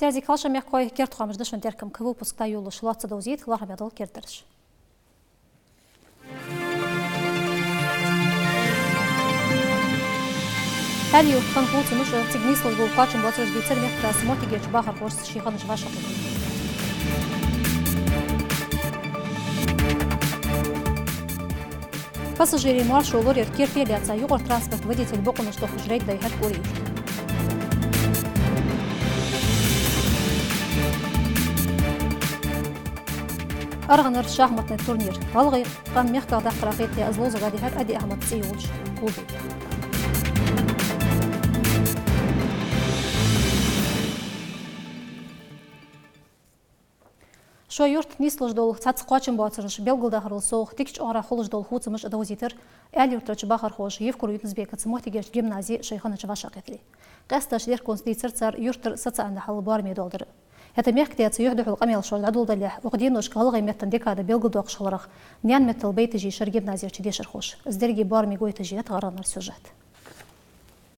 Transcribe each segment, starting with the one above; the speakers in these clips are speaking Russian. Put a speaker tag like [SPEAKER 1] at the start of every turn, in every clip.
[SPEAKER 1] Сязи калша мягкой керт хамжды шонтеркам к выпускта юлы шлатца доузит ларабядал кертерш. Әлі ұқтан құлцы мұшы тигни службу қачын батыр жбейцер мектра смотиге чбахар қорсы шиған жва шақы. Пассажири маршрулор еркертелятся югор транспорт водитель бокуны что хужрейт да и хат курит. أرغنر شахматный турнир. Алгы кан мягкада қырақетте азлоза гадихат ади ахмад сейулш клубы. Шо юрт нислыш дол цац қачын батырыш белгылда хырыл соғ тикч ара холыш дол хуцымыш даузитер әл юртрачы бахар хош евкур ютнзбек цмотигеш гимназии шейханыч вашақетли. Қасташ дерконстицер цар юртр социальный халы бармей долдыры. Это мягкие يحدث القميل شو العدول ضلع وقدين وش قالغي متن ديكادا بيلقدو أقشلرخ نيان متل بيت جي شرجب نازير تدي شرخوش إزدرجي بارمي قوي تجيات غرام السجات.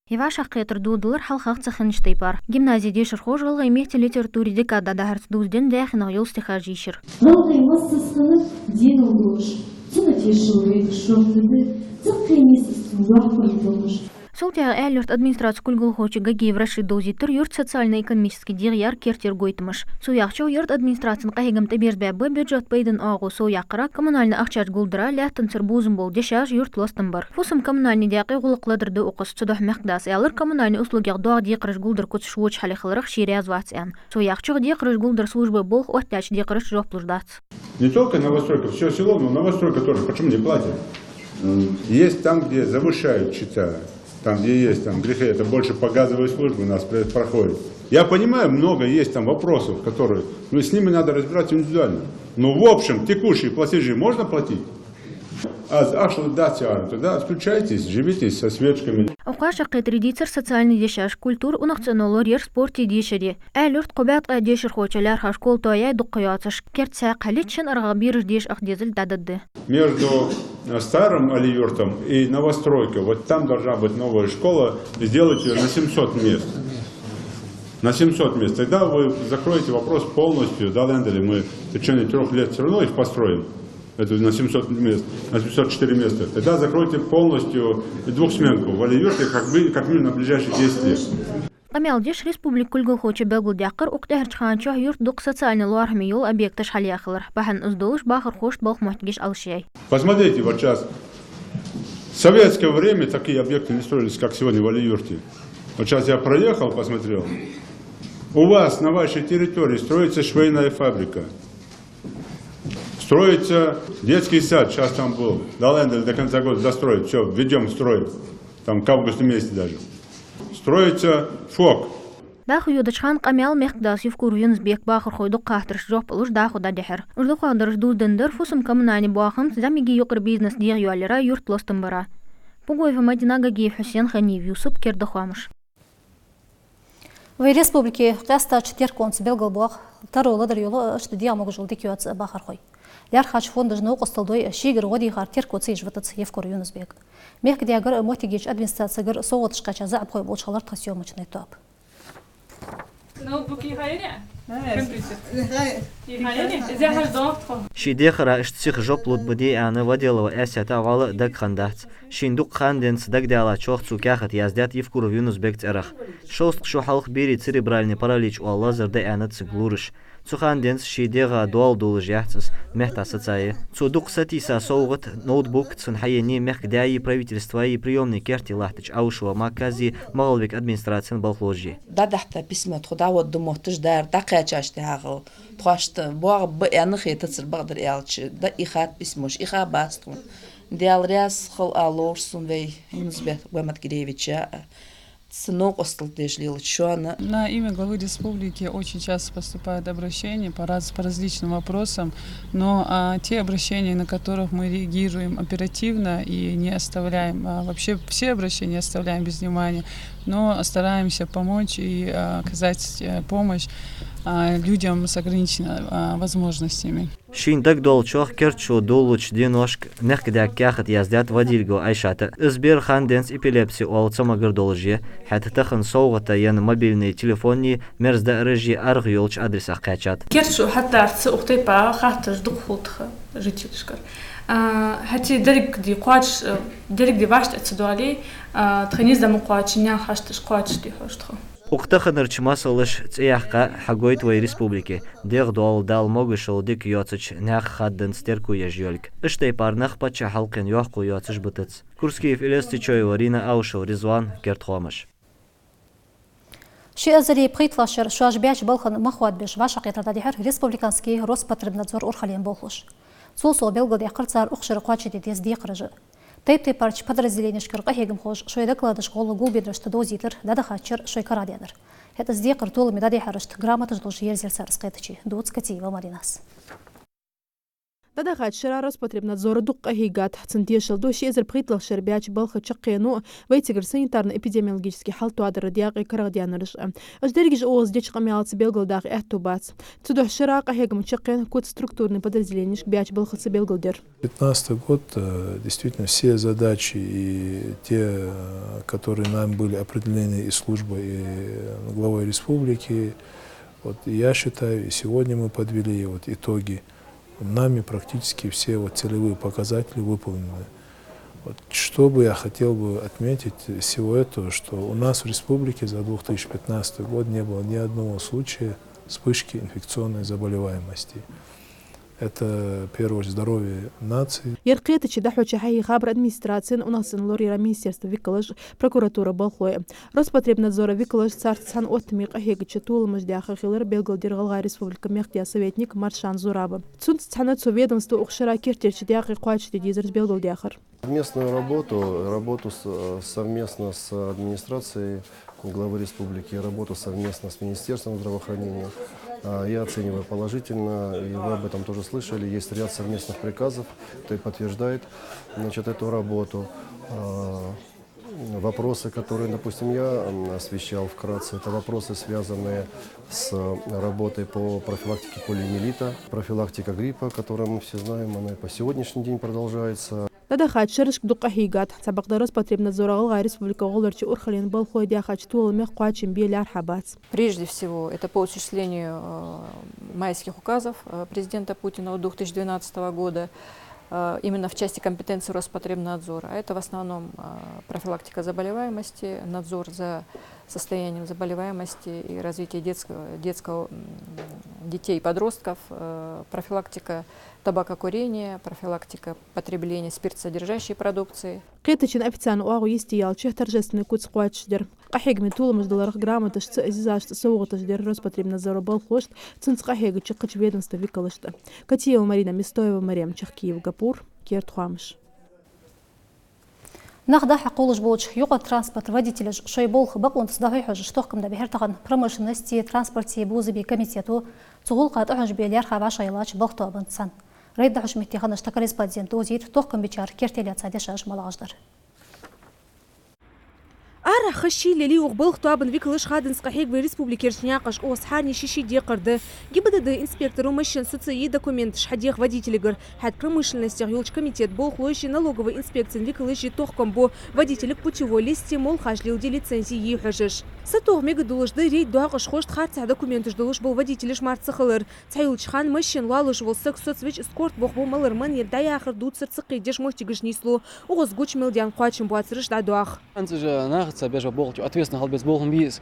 [SPEAKER 2] Иваш ақиятыр дудылар халқақ цахыныштай бар. Гимназия дешір хош ғылғай мехте литературе декада дағарт дузден дәхінақ ел стиха жишір.
[SPEAKER 3] Ғылғай массасқаны ден олғыш, цуна тешіл век шоқтыды, цыққай месістің уақпыр болғыш.
[SPEAKER 2] Солтяғы әлірт администрация күлгіл Гагиев Рашид Доузитер юрт социально-экономический дегияр кертер гойтымыш. Сояқчау юрт администрациян қайгымты бербәбі бюджет бейдін ағу сояқыра коммунальны ақчаш гулдыра ләттін цирбузын бол дешаш юрт лостын бар. Фусым коммунальный дәқи ғылықладырды оқыс цудах мәқдас әлір коммунальный услугяқ дуақ деқырыш гулдыр көтс шуыч халихылырық шире азвациян. Сояқчау деқырыш гулдыр службы бол оттяч деқырыш жоплуждац.
[SPEAKER 4] Не только новостройка, все село, но новостройка тоже. Почему не платят? Есть там, где завышают счета. Там, где есть там грехи, это больше по газовой службе у нас проходит. Я понимаю, много есть там вопросов, которые, но с ними надо разбираться индивидуально. Но в общем, текущие платежи можно платить? А что дать, тогда включайтесь, живитесь со свечками.
[SPEAKER 2] Оқаша қетредицер социальный дешаш культур унақцанолор спорте дешеде. Әлірт қобят дешер хочалар хашкол тоя дұқиятыш. Кертса қалитшын арғабирыш деш ақдезіл дадыды.
[SPEAKER 4] Между старым Алиюртом и новостройкой, вот там должна быть новая школа, сделать ее на 700 мест. На 700 мест. Тогда вы закроете вопрос полностью. Да, Лендели, мы в течение 3 лет все равно их построим. Это на 700 мест, на 704 места. Тогда закройте полностью двухсменку в Алиюрте, как минимум на ближайшие 10 лет.
[SPEAKER 2] Камелдеш республик кульгыл хоча белгулдякыр уктахырчханчо юрт дук социальный луарми юл объекташ халияхлар. Бахан уздолыш бахар хошт балх махтгиш алшей.
[SPEAKER 4] Посмотрите, вот сейчас. В советское время такие объекты не строились, как сегодня в Алиюрте. Вот сейчас я проехал, посмотрел. У вас на вашей территории строится швейная фабрика. Строится детский сад, сейчас там был. До Лендели до конца года достроить. Все, введем строить. Там к августу месяце даже. Строится ФОК.
[SPEAKER 2] Даху юдачхан камел мехдас юфкур юнсбек бахар хойду қахтырш жоп луж даху да дехер. Ужду қадырш дуздендер фусым коммунальный буахым замиги юқыр бизнес дир юалера юрт лостын бара. Пугоева Мадина Гагиев Хусен Ханив Юсуп Кердахуамыш.
[SPEAKER 1] В республике Каста четверконц белгалбуах тароладыр юлы штудия могу жыл декюац бахар хой. Ляр хач фонды жнау қосталдой шигір ғоди ғар теркоцы жватыц евкур юнсбек. Мех диагар мотигеч администрациягар соғытышқа чаза апхой болчалар тасиомычный туап.
[SPEAKER 5] Шидехара иштсих жоплут буди ана ваделова эсята вала даг хандат. Шиндук ханден сдаг дала чох цукяхат яздят евкур юнсбек царах. Шост шухалх бери церебральный паралич у лазер да ана цглурыш. Цуханденс шидега дуал дулж яхтс мехта соцае. Цудук сатиса соугат ноутбук цунхайни мехдяи правительства и приемный керти лахтыч аушва макази малвик администрацион балхложи.
[SPEAKER 6] Дадахта письмо туда вот думохтыш дар дақячашты хагыл. Тхашты буаг бяных етацыр багдыр ялчы да ихат письмош иха бастун. Диалряс хол алорсун вей Юнсбек Гаматкиревича.
[SPEAKER 7] На имя главы республики очень часто поступают обращения по различным вопросам, но те обращения, на которых мы реагируем оперативно и не оставляем, вообще все обращения оставляем без внимания, но стараемся помочь и оказать помощь людям с ограниченными возможностями.
[SPEAKER 5] شين دك دول شوخ كرتشو دولوش دينوشك نخدك كاخت يزدات وديلجو عيشاتا إزبير خاندنس إبيليبسي أو تسمى دولجية حتى تخن صوغة ين موبيلني تليفوني مرز دا رجي أرغيولش أدرس أقاتشات
[SPEAKER 8] كرتشو حتى أرتس أختيبا خاطر دخوتخ جيتشكر هاتي درك دي قواش درك دي باشت أتصدوالي تخنيز دا مقواش نيا خاشتش قواش دي خوشتخو
[SPEAKER 5] Уктаханыр чмасалыш цияхка хагой твоей республики. Дег дуал дал могышыл дик йоцыч нях хадден стерку ежьёльк. Иштай парнах пача халкен йохку йоцыш бытыц. Курскиев Илести Чоева, Рина Аушев, Резван, Гертхомыш.
[SPEAKER 1] شي أزري بقيت لاشر شواج بياج بالخن مخواد بيش واشق يترداديحر ريسبوبليكانسكي روسباتربنادزور أورخالين بولخوش. سوسو بيلغد يقرصار أخشر قواتشي ديز ديق رجل. Тейп парч подразделенияшкер қахегім хош, шой докладыш қолы гул бедрашты дозитер, дада хачер, шой карадяныр. Это здекр толы медади харышт, грамотыш должен ерзер сарскайтычи, дуц Катиева Маринас.
[SPEAKER 9] دادخات شرا Роспотребнадзора дуққахигат центешил до шезер притлах шербяч балха чаққену вейтигер санитарно эпидемиологический халтуадыр диақи карадянырыш. Аждергиж оз деч қамялцы белгалдах эхтубац. Цудох шира қахегам чаққен код структурный подразделенияш бяч балхацы белгалдер.
[SPEAKER 10] 2015 год действительно все задачи и те, которые нам были определены и службой, и главой республики, вот я считаю, и сегодня мы подвели вот итоги. Нами практически все вот целевые показатели выполнены. Вот, что бы я хотел бы отметить всего этого, что у нас в республике за 2015 год не было ни одного случая вспышки инфекционной заболеваемости. Это, в первую очередь, здоровье нации.
[SPEAKER 9] Яркетычи дахучи хай хабр администрациян унасын лорира министерства виколаж прокуратура балхоя. Роспотребнадзора виколаж царцхан оттмик ахегичи тулымыш дяхахилар Белгалдиргалга республика мехтия советник Маршан Зураба. Цунт цанацу ведомство ухшира киртерчи дяхи куачти дизерс Белгалдяхар.
[SPEAKER 11] Совместную работу совместно с администрацией главы республики, работу совместно с Министерством здравоохранения. Я оцениваю положительно, и вы об этом тоже слышали. Есть ряд совместных приказов, это подтверждает эту работу. Вопросы, которые, допустим, я освещал вкратце, это вопросы, связанные с работой по профилактике полиомиелита, профилактика гриппа, которую мы все знаем, она и по сегодняшний день продолжается.
[SPEAKER 9] Дадахат шершк дуқахигат сабақда Роспотребнадзора республика Голарчи Урхалин Балхой дяхач туалмех куачин беляр хабац.
[SPEAKER 12] Прежде всего, это по осуществлению майских указов президента Путина от 2012 года, именно в части компетенции Роспотребнадзора. Это в основном профилактика заболеваемости, надзор за состоянием заболеваемости и развития детей и подростков, профилактика табакокурения, профилактика потребления спиртсодержащей продукции.
[SPEAKER 9] Кретачин официально уагу естиялчы торжественный куц куачдер. Кахегми тулымыз доларах грамотыш цизашт соугатышдер Роспотребнадзора балхошт цинц кахеги чықыч ведомство викалышты. Катиева Марина Местоева, Мариам Чахкиев, Гапур, Кертхуамыш.
[SPEAKER 1] ناخذ حقول جبوش يقعد ترانسبورت водитель شيء بولخ بقون تصدقي حاجة شتوكم ده بهرتقن промышленности транспорте بوزي بكميتيتو تقول قاد أحج بيليار خبا شيلاش بلخطو بنتسان ريد حش متخنش تكريس بادزين توزير توكم بيشار كيرتيليات سادشاش ملاجدر
[SPEAKER 9] أرى خشي للي وقبلخ طابن فيكلش خادن سقحيق في ريسبوبليكي رشنياقش أوسحاني شيشي ديقرد جبدا دا инспектору مشين соции документ шхадех водителегер хад промышленности юлч комитет болхлойши налоговой инспекции виклыши тохком бо водителек путевой листе мол хажлил ди лицензии ехажеш сатох мегадулыш да рейд дуагыш хошт харца документ ждулыш бо водителеш марцахылыр цаюлч хан мышин лалыш волсак соцвеч скорт бох бо малырман ердай ахыр дуцыр цыкыдеш мостигыш нислу угыз гуч мелдян квачым буацырыш да дуах
[SPEAKER 13] بيجا بولج أتوسنا هل بس بولهم بيس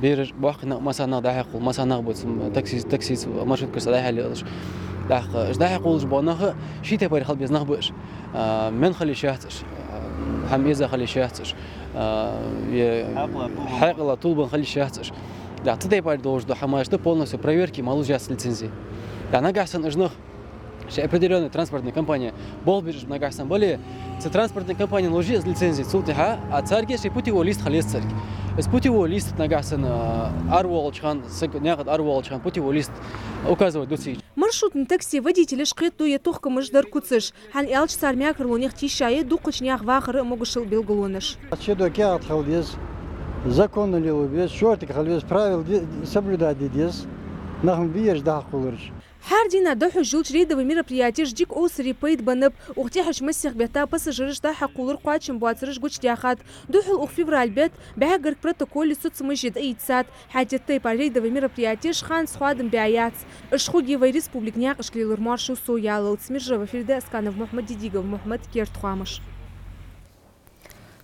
[SPEAKER 13] بير واحد مثلا داحق مثلا بس تاكسي ماشي كرس داحق ليش داحق ولج بناه شيء تبغى هل بس نخبش من خلي شهتش حميزة خلي شهتش حقلا طول بنخلي شهتش لا تدبر دوج ده حماش ده полностью проверки малужас лицензии да нагасан жнох определенная транспортная компания болбирж нагасан более транспортная компания ложи с лицензией султиха а царги ши путевой лист халес царги с путевой лист нагасан арволчхан нягат арволчхан путевой лист указывает дуси
[SPEAKER 9] маршрутный такси водитель шкет дуе тохка мыждар куцыш хан ялч сармяк рулоних тишае дукочнях вахры могушил белголоныш
[SPEAKER 14] чедо кят халдез закон ли без шортик халдез правил соблюдать дез нахм биеш да хулырш
[SPEAKER 9] Хардина даху жилч рейдовый мероприятие ждик осри пейд банып, ухтяхаш массих бета пассажирыш да хакулыр куачым буацырыш гуч дяхат. Духул ух февраль бет, бягар протоколе соцмыжид эйцат, хатеттай по рейдовый мероприятие шхан схуадым бяяц. Шхугивай республик някаш клилыр маршу соялыл, Смиржева Ферде Асканов Мухаммад Дидигов Мухаммад Кертхуамыш.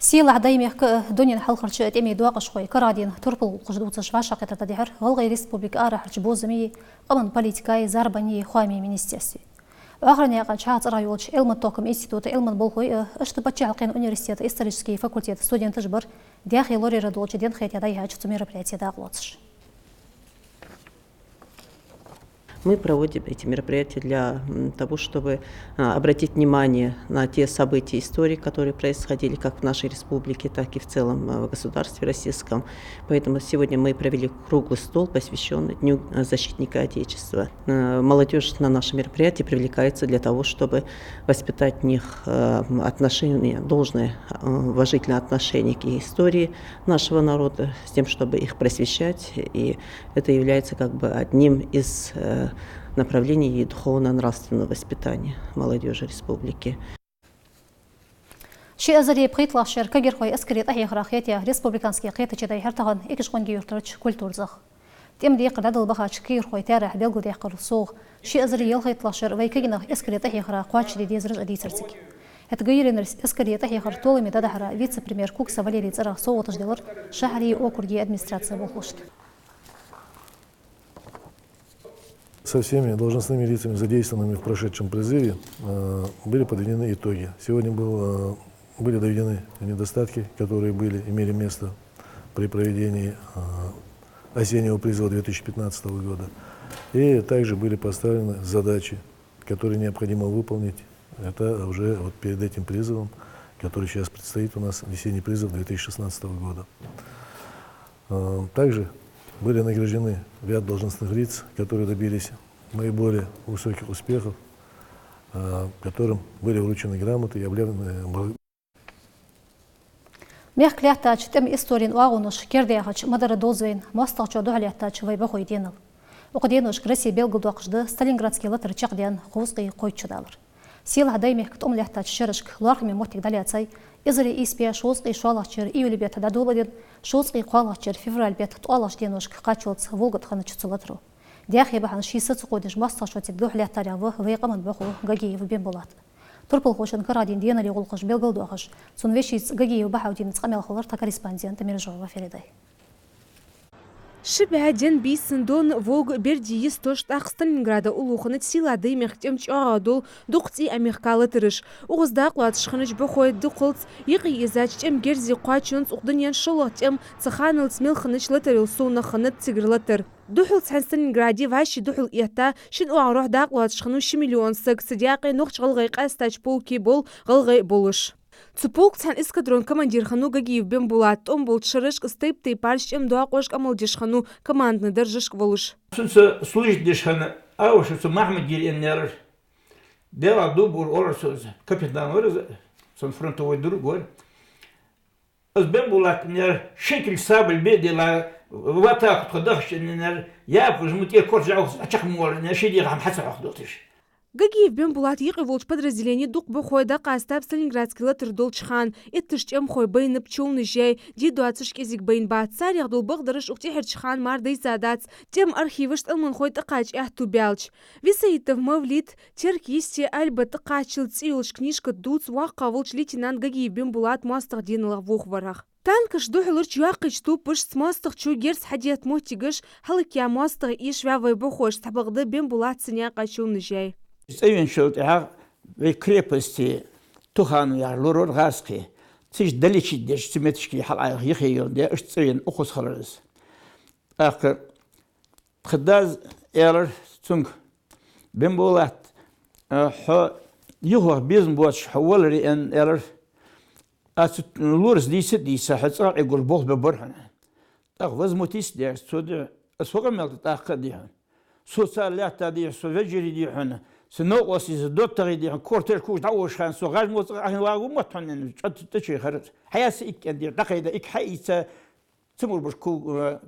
[SPEAKER 1] سيلا عدايميك دنيا حلقة تأمي دواقش خوي كرادين تربل قجدوت شفاشة قطر تدهر غلغي ريسبوبليك آرح الجبوزمي قمن بوليتيكاي زارباني خوامي منيستيسي وآخرين قد شاهد رايوتش علم التوكم إنستيتوت علم البولخوي اشتبتش عقين أونيفرسيتي استراتيجيسكي فاكولتيت ستوديان تجبر داخل لوري ردولش دين خيط يدايها جتمير بلاتي داغلوتش.
[SPEAKER 15] Мы проводим эти мероприятия для того, чтобы обратить внимание на те события истории, которые происходили как в нашей республике, так и в целом в государстве российском. Поэтому сегодня мы провели круглый стол, посвященный Дню защитника Отечества. Молодежь на наше мероприятие привлекается для того, чтобы воспитать в них отношение, должное уважительное отношение к истории нашего народа, с тем, чтобы их просвещать. И это является как бы одним из направлений духовно-нравственного воспитания молодежи республики.
[SPEAKER 1] شيء أزري بقيت لاشر كجر خوي أسكري طهي خراخيتي ريسبوبليكانسكي قيت جداي هرتهن إيش قنجي يرترش كل تورزخ تيم دي قداد البخاش كير خوي تارح بيلقو دي قرصوغ شيء أزري يلخيت لاشر ويكجنا أسكري طهي خرا قواتش دي ديزرج أدي ترسك هتغير نرس أسكري طهي خرطولي مداد حرا فيتس بريمير كوك سفاليري تزرع صوت تجدور شهري أوكردي أدمنسترация بوخوشت.
[SPEAKER 10] Со всеми должностными лицами, задействованными в прошедшем призыве, были подведены итоги. Сегодня были доведены недостатки, которые имели место при проведении осеннего призыва 2015 года. И также были поставлены задачи, которые необходимо выполнить. Это уже вот перед этим призывом, который сейчас предстоит у нас, весенний призыв 2016 года. Также были награждены ряд должностных лиц, которые добились наиболее высоких успехов, которым были вручены грамоты и объявлены.
[SPEAKER 1] ميخ ليحتاج تم إستورين واغونوش كيردياغش مدار دوزوين مواستغشو دوها ليحتاج ويبخوي دينل وقدينوش كرسي بيلغل دوقشده ستالينغرادسكي لتر تشاقديان خوزقي قويتشو دالر سيل هداي ميخ كتوم ليحتاج شرشك لارخمي موتيك دالياتساي إزري إيسبيا شوزقي شوالاشير إيولي بيت هدادولدين شوزقي قوالاشير فيفرال بيت تقوالش دينوشك قاتشولتس فولغت خانتشتسو لترو دياخي بحان شيست قودش مواستغشو تبدوح ليحتاجاوه ويقامن بخو غاقي وبين بولات تربل خوشن كرادين دينا لي غلقش بيلغل دوخش سونفيشيز غاقي وبحاودين تقامل خلر تاكاريسبانديان تميرجوا وفيريداي
[SPEAKER 9] شبعدين بيسندون فوق بردي يستوش تاخ ستالينغرادا улуханат силады мехтемч агадул дуқти америкалатырыш уғыздақ шхыныч бөхой дуқылц иғи изачтем герзи қуачунц уқдыньян шолотем цаханылц мелхыныч латырыл суна хынат цигрлатыр духыл Сталинграде ваши духыл ята шин уағрух дақлат шхыну шимиллион сык сидяқи нұқч ғылғай қастач полки бол ғылғай болыш Цуполк цан эскадрон командир хану Гагиев бен булат, он был шарышк стейп тей паршем дуақошк амалдиш хану командный держишк волуш.
[SPEAKER 16] Сунца служит дешхана, а уж это Махмед Гиреннер. Дела дубур орсоз, капитан орз, сон фронтовой другой. Аз бен булат нер шекель сабль бедела в атаку ходахшнер. Я пожмутье коржаус ачахмор, не шиди гам хасах дотиш.
[SPEAKER 9] Гагиев бен булат иqi волч подразделение дуқ бөхойда қастап Сталинградский латыр долчхан, иттішчем хой бейніп чулны жай, ди 20 кезик бейн батсар яғдул бұғдырыш уқтехерчхан мардай задац, тем архивышт ылмын хой тақач әхту бялч. Висаитов мавлит, теркисте альбы тақачыл циулш книжка дуц уаққа волч лейтенант Гагиев бен булат мастық денылық вуқварах. Танкаш духлурч юақыч тупыш смастық чугерс хадият мухтигыш, халыкя мастық иш вявай бөхойш табығды бен булат сыняқа чулны жай.
[SPEAKER 16] Ставен шелтя в крепости Тухану я Луроргаски. Циш далечи деш симметрички халай ехион де ставен ухус халарс. Ахр خداز эрлер цунг бембулат х юго безм боч хавалри эн эрлер ас лурс диса хацра игул бог беборхана. Так возмутись де суда асогамел так дихан. Социалята ди совежери дихана. سنوقس الدكتور يدي كورتر كوش دعوش خان سوغاج موت واغو متن تشي خرت حياس إك دي دقيقة إك حيس تمر بش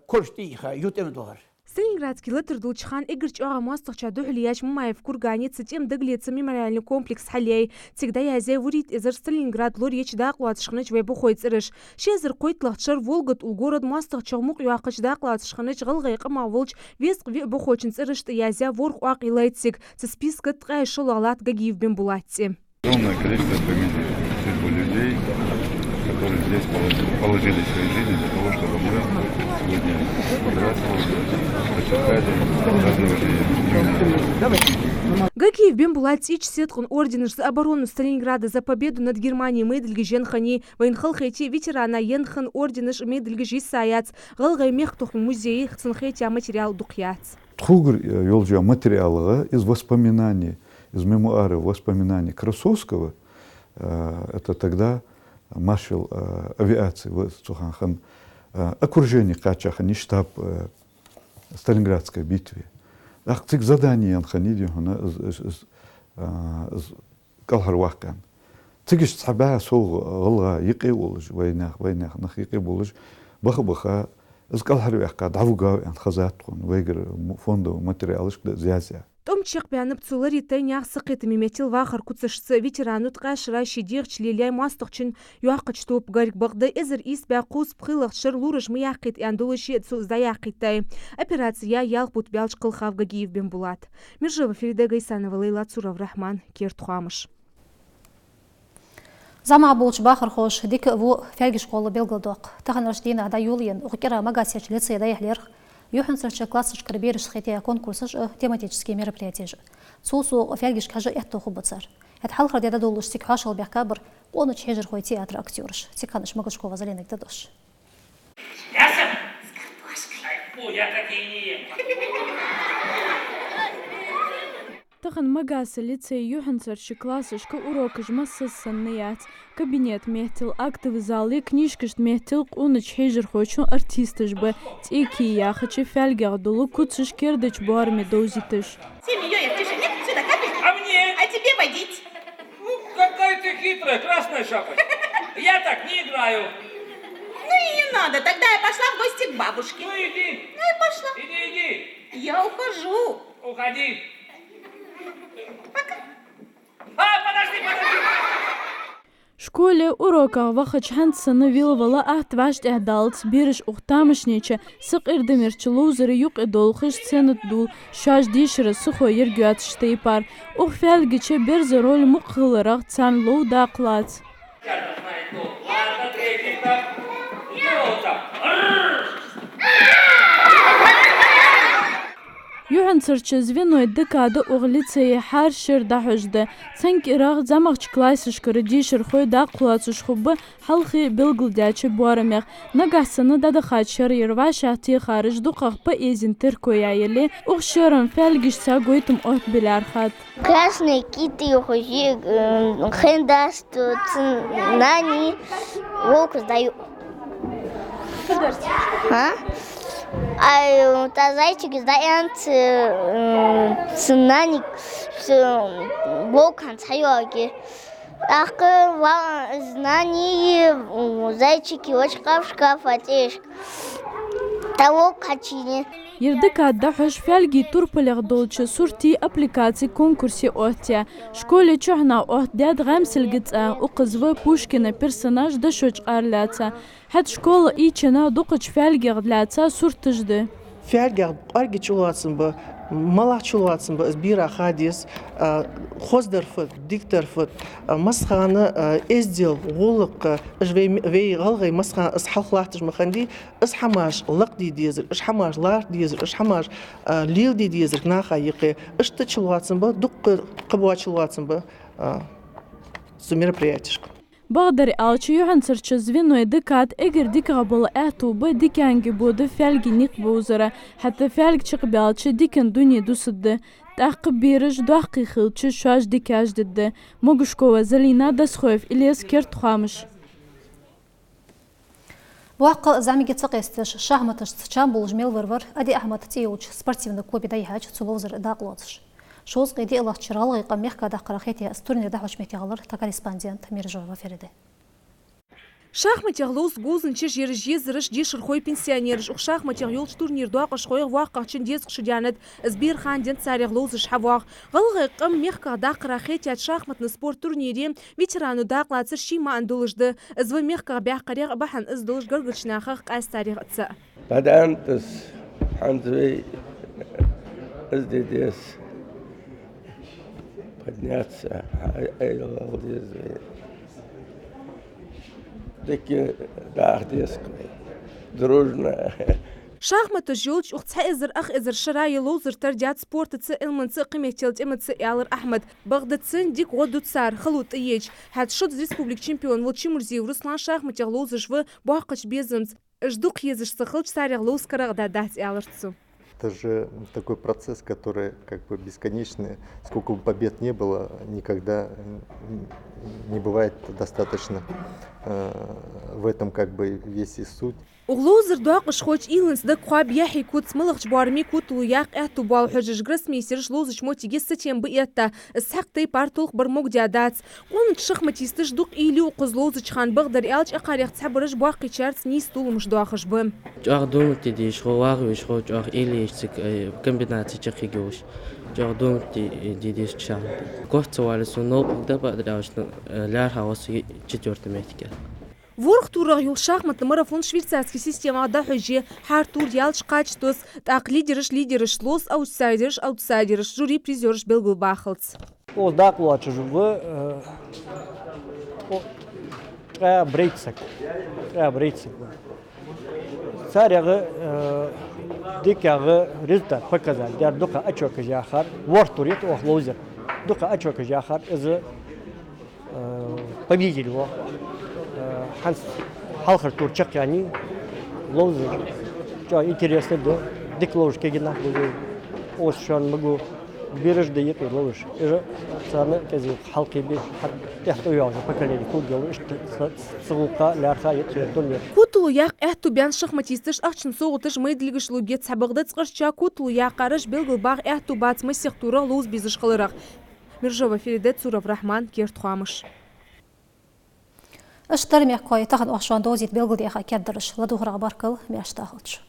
[SPEAKER 16] كورش دي خا يوتم دوغر
[SPEAKER 9] Сталинградский латыр дулчхан игрч ага мастахча духлияч мумаев кургани цитем дыглица мемориальный комплекс халей. Всегда я зевурит изер Сталинград лор еч дақлуат шхыныч вебу хойцырыш. Шезер койтлахчар Волгот улгород мастахча мук юақыч дақлуат шхыныч ғылғайқы мавулч веск вебу хойчин цырышты язя ворх уақ илайтсик. Цеспискат тғай шолалат Гагиев бен булатси.
[SPEAKER 17] Огромное количество судьбу людей, которые здесь положили свои жизни для того, чтобы мы сегодня
[SPEAKER 9] Гагиев бен булатси ич сеткун орденыш за оборону Сталинграда за победу над Германией медальги женхани военхал хэти ветерана енхан орденыш медальги жисаяц ғылғай мехтух музей хцинхэти материал духяц.
[SPEAKER 17] Тхугр ёлжа материала из воспоминаний, из мемуаров воспоминаний Красовского, это тогда маршал авиации в Цуханхан, окружение Качахан, штаб Сталинградской битве. Актик задание анханиди калхарвахкан. Тигиш саба сог гылга йқи болуш вайнах нах йқи болуш баха из калхарвахка давга анхазаткун вегер фондо материалыш зязя.
[SPEAKER 9] Том чек бянып цулари тайнях сақеты метил вахар куцышсы ветерану тқашыра шидирч лиляй мастықчын юақыч топ гарик бағды эзір ис бәқус пхылық шыр лурыш мияқит яндулыши цузда яқиттай. Операция ялқ бұт бялч қылхав Гагиев бен булат. Миржева Ферида Гайсанова, Лейла Цурав Рахман, Кертхуамыш.
[SPEAKER 1] Зама болч бахар хош дик ву фельги школы Белгладоқ. Таған рождена ада юлиен уқикера магасияч лицея даяхлер. Юхенсерче классыш карбериш хетия конкурсыш тематические мероприятия. Сусу фельгиш кажа этто хубацар. Это халхар деда долуш сик хашал бяхкабр, он чежер хой театр актерш. Сиканыш Магашкова заленик дадош.
[SPEAKER 18] Мясо с картошкой. Фу, я такие не ем.
[SPEAKER 19] Тахын магасы лицей юхенсерче классышка урокыш массасанныят. Кабинет мехтил, актовый зал, и книжкаш мехтил, уныч хейжер хочу артистыш бы. Тики яхачи фельгер дулу куцыш кердыч буарми доузитыш.
[SPEAKER 18] Семьей в тишине сюда капель. А мне? А тебе водить? Ну, какая ты хитрая, красная шапочка. Я так не играю. Ну и не надо, тогда я пошла в гости к бабушке. Ну иди. Ну и пошла. Иди. Я ухожу. Уходи. Пока. Подожди.
[SPEAKER 19] В школе урока вахач хансана вилвала ахтвашт эхдалц бириш ухтамышниче сык ирдемирчи лузери юк эдолхыш ценут дул шаш дишира сухо ергюат штейпар ух фялгиче берзе роль мукхылырах цан лоу дақлац. Юхенсерче звеной декада углицее харшир дахужды. Цанк ирах замахч классышкары дишер хой дақлацуш хубы халхи билгылдячы буарамех. Нагасаны дадахачыр ирваш ахти харыш духах по эзин тыркояйли. Ухшырын фэлгиш сагойтым от билархат.
[SPEAKER 20] Красные киты ухожи, хендас, нани, волк сдаю. А та зайчик сдает ценаник, волк ханцайоги. Ах, знания зайчики очень шкаф отешь. Того качине.
[SPEAKER 19] Ердыка дахуш фялги турпалях долчы сурти аппликации конкурсе отя. Школе чухна отдяд гамсилгица уқызвы Пушкина персонаж дашоч арляца. Хат школа ичена дукыч фялги гдляца суртыжды.
[SPEAKER 21] Фялги арги чулацын бы, малах чулацын бы, бира хадис, хоздерфыт, дикторфыт, масханы эздел, голық, вей ғалғай масханы ысхалқлақтыш маханди, ысхамаш лық дейдезір, ысхамаш лар дейдезір, ысхамаш лил дейдезір, наха еқи, ышты чулацын бы, дуқы қыбуа чулацын бы, су мероприятишка.
[SPEAKER 19] Бағдар алчы юхансырчы звеной декад эгер дикаға болы әтубы диканги боды фялги ник боузыра, хатта фялг чықы алчы дикен дуни дусыдды. Тақы беріш дуақы қылчы шуаш дикаж дедді. Могушкова, Залина Дасхоев, Ильяс Кертхуамыш.
[SPEAKER 1] Буаққы замиге цықестіш, шахматыш цычан бұл жмел варвар, ади Ахмад Тиуч, спортивный клубе дайхач, цуловзыр дақлотыш. Шоз қиди илах чыралы ғиқа мехка даққырақ ете турнирда хошметиғалыр та корреспондент Миржова Фериде.
[SPEAKER 9] Шахматег лоус гузынчы жері жезіріш дешірхой пенсионеріш. Уқ шахматег елч турнирду ақышқойық ваққақчын дезқшы жанет збир ханден царег лоузыш хавақ. Ғылғы қым меққа дақыра хетят шахматны спорт турнире ветерану дақлацыр шима андулышды. Звы меққа бәққарег бахан издылыш гыргычнақық қайс тарих атсы.
[SPEAKER 3] Бәдәнтіс хандвей издедес подняться Такие, да, дружно.
[SPEAKER 9] Шахматы жолч уқца изір ақ изір шырайы лоузыр тардят спортыцы илмынцы қымектелт емыцы Ялыр Ахмад. Бағдыцын дик одуцар хылут иеч. Хәт шуд республик чемпион Волчимурзиев Руслан шахматег лоузышвы бақыч безымц. Ждук езыш сықылч сарег лоузкараг дадат Ялырцу.
[SPEAKER 22] Это же такой процесс, который как бы бесконечный. Сколько бы побед не было, никогда не бывает достаточно. В этом как бы весь и суть.
[SPEAKER 9] Углозыр дуақыш хоч илынс да қуаб яхи кут смылық жбарми кут луяқ әту бау хожыш грас мейсерш лозыч мотиге сетем бы етта. Сақтай партулық бір мұг диадац. Оның шахматистыш дуқ или уқыз лозыч хан бағдар ялч ақареқ цабырыш буақи чарц низ тулымыш дуақыш бым.
[SPEAKER 23] Жоғ думыти дейш, хоғағыш, жоғ или ешцік комбинация чақи геуш. Жоғ думыти дейш чан. Кофтсы валысу нол бұғда бағдар ләр хауасы 4 метрге.
[SPEAKER 9] Ворх турах юл шахматный марафон швейцарский система да хожи хар тур ялч качтус так лидериш лос аутсайдериш жюри призериш белгул бахалц.
[SPEAKER 14] О да плачу в брейцек. Царягы дикягы результат показали. Дяр дука очока жахар вортурит охлозер. Дука очока жахар из победили его. Ханс халхар турчак яни лоузер. Что интересно, да? Диклоушки гина буду. Осшан могу берешь да ехай лоуш. И сами тези халки би тяхто яжа поколение кугел что сулка ларха ятурнир.
[SPEAKER 9] Кутулу яқ әттубян шахматистыш ақчын соғытыш мэйділгіш лугет сабығды цқыршча кутулу яқарыш белгіл баг әтту батмы сектура лоуз безіш қылырақ. Миржова Феридет Суров Рахман Кертхуамыш.
[SPEAKER 1] Ыштар меккой тахад ахшан дозит белгілдеға кәддіріш. Ладуғыра баркыл мәштағылч.